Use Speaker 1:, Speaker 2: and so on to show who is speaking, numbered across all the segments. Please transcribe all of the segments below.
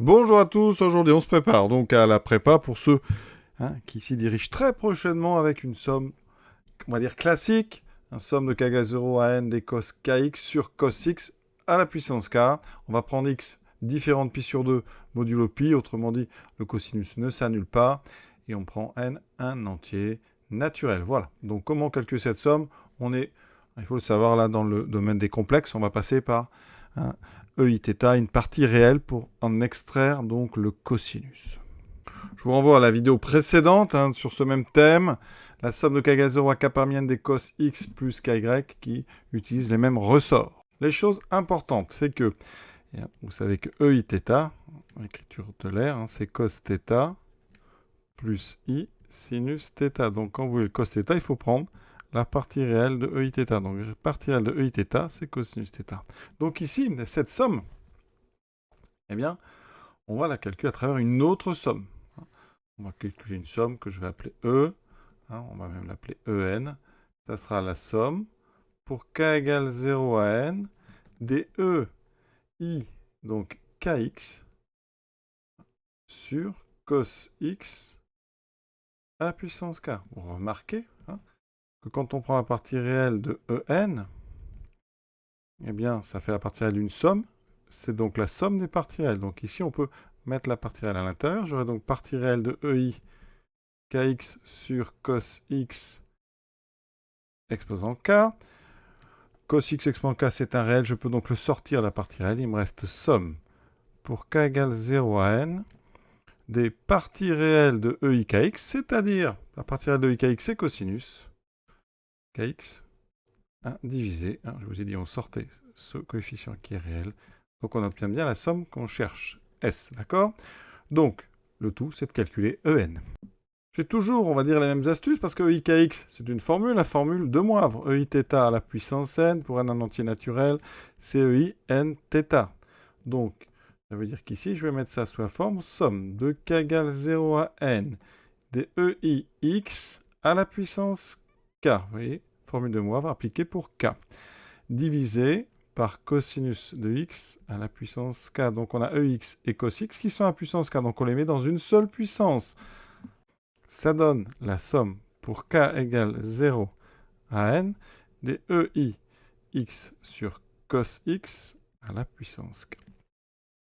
Speaker 1: Bonjour à tous, aujourd'hui on se prépare donc à la prépa pour ceux qui s'y dirigent très prochainement avec une somme, on va dire classique, une somme de k égale 0 à n des cos kx sur cos x à la puissance k. On va prendre x différentes pi sur 2 modulo pi, autrement dit le cosinus ne s'annule pas, et on prend n un entier naturel. Voilà, donc comment calculer cette somme? Il faut le savoir là dans le domaine des complexes, on va passer par EIθ, une partie réelle pour en extraire donc le cosinus. Je vous renvoie à la vidéo précédente sur ce même thème, la somme de k égale 0 à k parmi n des cos x plus ky qui utilise les mêmes ressorts. Les choses importantes, c'est que vous savez que EIθ, l'écriture de l'air, c'est cos θ plus i sinus θ. Donc quand vous voulez le cos θ, il faut prendre la partie réelle de EIθ. Donc la partie réelle de EIθ, c'est cosinus θ. Donc ici, cette somme, eh bien, on va la calculer à travers une autre somme. On va calculer une somme que je vais appeler E. On va même l'appeler En. Ça sera la somme pour k égale 0 à n des E, I, donc kx, sur cos x à la puissance k. Vous remarquez que quand on prend la partie réelle de En, eh bien, ça fait la partie réelle d'une somme. C'est donc la somme des parties réelles. Donc ici, on peut mettre la partie réelle à l'intérieur. J'aurai donc partie réelle de EI kx sur cos x exposant k. Cos x exposant k, c'est un réel. Je peux donc le sortir de la partie réelle. Il me reste somme pour k égale 0 à n des parties réelles de EI kx, c'est-à-dire la partie réelle de EI kx, c'est cosinus kx divisé. Je vous ai dit, on sortait ce coefficient qui est réel. Donc on obtient bien la somme qu'on cherche. S, d'accord? Donc, le tout, c'est de calculer En. J'ai toujours, on va dire, les mêmes astuces, parce que EIKX, c'est une formule, la formule de Moivre. EIθ à la puissance n, pour n en entier naturel, c'est EInθ. Donc, ça veut dire qu'ici, je vais mettre ça sous la forme somme de k égale 0 à n des EIx à la puissance k. Vous voyez, formule de Moivre appliquée pour k. Divisé par cosinus de x à la puissance k. Donc on a EX et cos x qui sont à la puissance k. Donc on les met dans une seule puissance. Ça donne la somme pour k égale 0 à n des EI x sur cos x à la puissance k.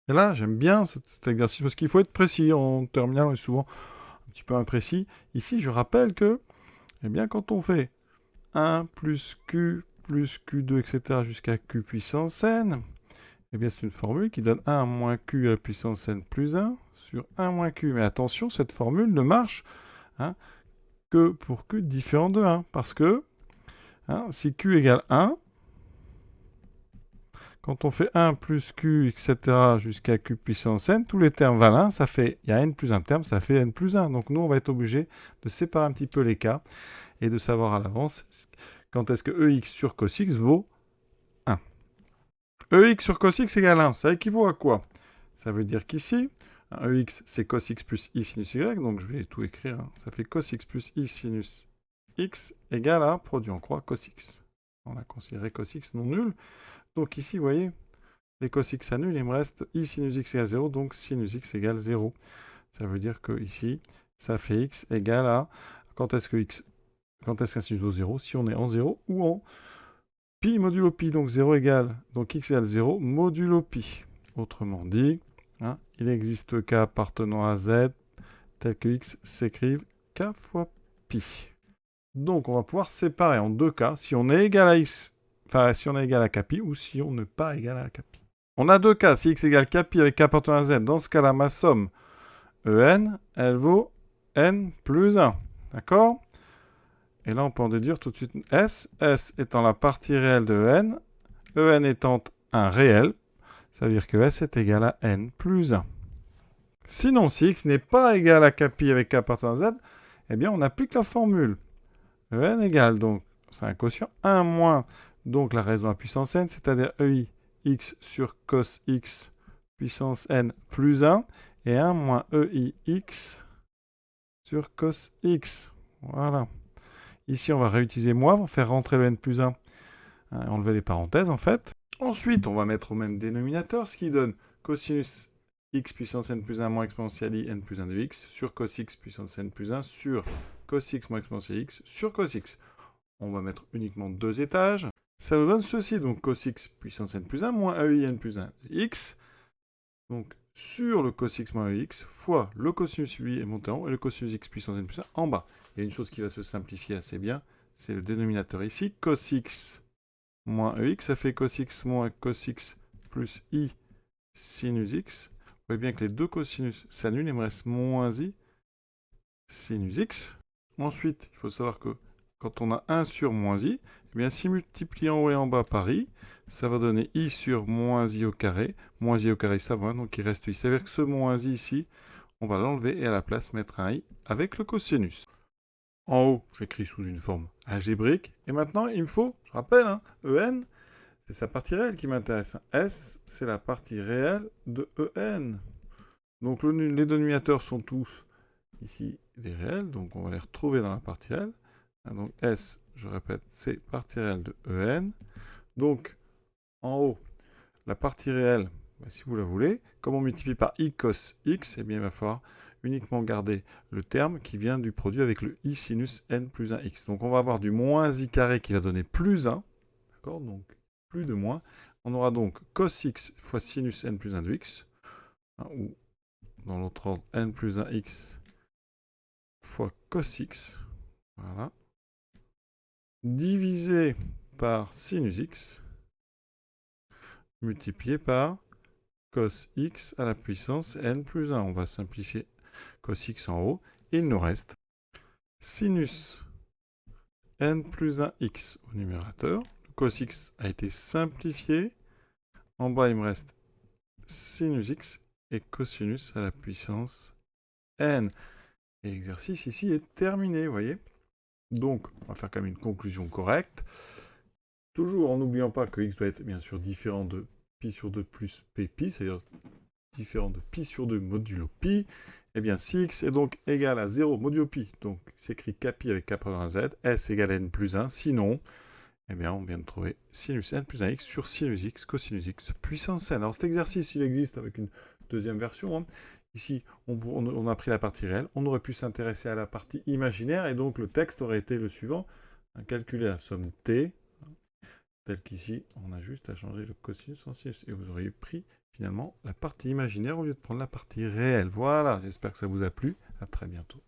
Speaker 1: Et là, j'aime bien cet exercice parce qu'il faut être précis. En terminale, on est souvent un petit peu imprécis. Ici, je rappelle que, eh bien, quand on fait 1 plus Q2, etc., jusqu'à Q puissance n, eh bien, c'est une formule qui donne 1 moins Q à la puissance n plus 1 sur 1 moins Q. Mais attention, cette formule ne marche que pour Q différent de 1. Parce que si Q égale 1, quand on fait 1 plus Q, etc., jusqu'à Q puissance n, tous les termes valent 1, ça fait, il y a n plus un terme, ça fait n plus 1. Donc nous, on va être obligé de séparer un petit peu les cas et de savoir à l'avance quand est-ce que EX sur cos x vaut 1. EX sur cos x égale 1, ça équivaut à quoi? Ça veut dire qu'ici, EX, c'est cos x plus i sinus y, donc je vais tout écrire. Ça fait cos x plus i sinus x égale à, produit en croix, cos x. On a considéré cos x non nul. Donc ici, vous voyez, les cos x annulent, il me reste i sinus x égale 0, donc sinus x égale 0. Ça veut dire que ici, ça fait x égale à, quand est-ce qu'un sinus vaut 0? Si on est en 0 ou en pi modulo pi, donc 0 égale, donc x égale 0 modulo pi. Autrement dit, il existe k appartenant à z, tel que x s'écrive k fois pi. Donc on va pouvoir séparer en deux cas, si on est égal à x, enfin si on est égal à k pi, ou si on n'est pas égal à k pi. On a deux cas, si x égale k pi avec k appartenant à z, dans ce cas-là, ma somme En, elle vaut n plus 1. D'accord? Et là, on peut en déduire tout de suite S. S étant la partie réelle de En étant un réel, ça veut dire que S est égal à n plus 1. Sinon, si x n'est pas égal à k pi avec k appartenant à z, eh bien, on applique la formule. En égale, donc, c'est un quotient, 1 moins, donc la raison à puissance n, c'est-à-dire EI x sur cos x puissance n plus 1, et 1 moins EI x sur cos x. Voilà. Ici, on va réutiliser Moivre, faire rentrer le n plus 1, enlever les parenthèses en fait. Ensuite, on va mettre au même dénominateur, ce qui donne cosinus x puissance n plus 1 moins exponentielle i n plus 1 de x sur cos x puissance n plus 1 sur cos x moins exponentielle x sur cos x. On va mettre uniquement 2 étages. Ça nous donne ceci, donc cos x puissance n plus 1 moins ei n plus 1 de x. Donc sur le cos x moins ex fois le cosinus i est monté en haut et le cosinus x puissance n plus 1 en bas. Il y a une chose qui va se simplifier assez bien, c'est le dénominateur ici. Cos x moins ex, ça fait cos x moins cos x plus i sinus x. Vous voyez bien que les deux cosinus s'annulent, il me reste moins i sinus x. Ensuite, il faut savoir que quand on a 1 sur moins i, eh bien si multiplié en haut et en bas par i, ça va donner i sur moins i au carré. Moins i au carré, ça va, donc il reste i. Ça veut dire que ce moins i ici, on va l'enlever et à la place mettre un i avec le cosinus. En haut, j'écris sous une forme algébrique. Et maintenant, il me faut, je rappelle, en, c'est sa partie réelle qui m'intéresse. S, c'est la partie réelle de en. Donc les dénominateurs sont tous ici des réels, donc on va les retrouver dans la partie réelle. Donc S, je répète, c'est partie réelle de en. Donc, en haut, la partie réelle, si vous la voulez, comme on multiplie par i cos x, eh bien, il va falloir uniquement garder le terme qui vient du produit avec le i sinus n plus 1 x. Donc, on va avoir du moins i carré qui va donner plus 1. D'accord? Donc, plus de moins. On aura donc cos x fois sinus n plus 1 de x, ou dans l'autre ordre, n plus 1 x fois cos x. Voilà. Divisé par sinus x, multiplié par cos x à la puissance n plus 1. On va simplifier cos x en haut. Et il nous reste sinus n plus 1x au numérateur. Le cos x a été simplifié. En bas, il me reste sinus x et cosinus à la puissance n. Et l'exercice ici est terminé, vous voyez. Donc, on va faire quand même une conclusion correcte. Toujours en n'oubliant pas que x doit être bien sûr différent de pi sur 2 plus pp, c'est-à-dire différent de pi sur 2 modulo pi. Eh bien, si x est donc égal à 0 modulo pi, donc c'est écrit kpi avec k par z, s égale à n plus 1, sinon, eh bien, on vient de trouver sinus n plus 1x sur sinus x, cosinus x, puissance n. Alors cet exercice, il existe avec une deuxième version. Ici, on a pris la partie réelle, on aurait pu s'intéresser à la partie imaginaire, et donc le texte aurait été le suivant, calculer la somme t, tel qu'ici, on a juste à changer le cosinus en sinus, et vous auriez pris finalement la partie imaginaire au lieu de prendre la partie réelle. Voilà, j'espère que ça vous a plu. À très bientôt.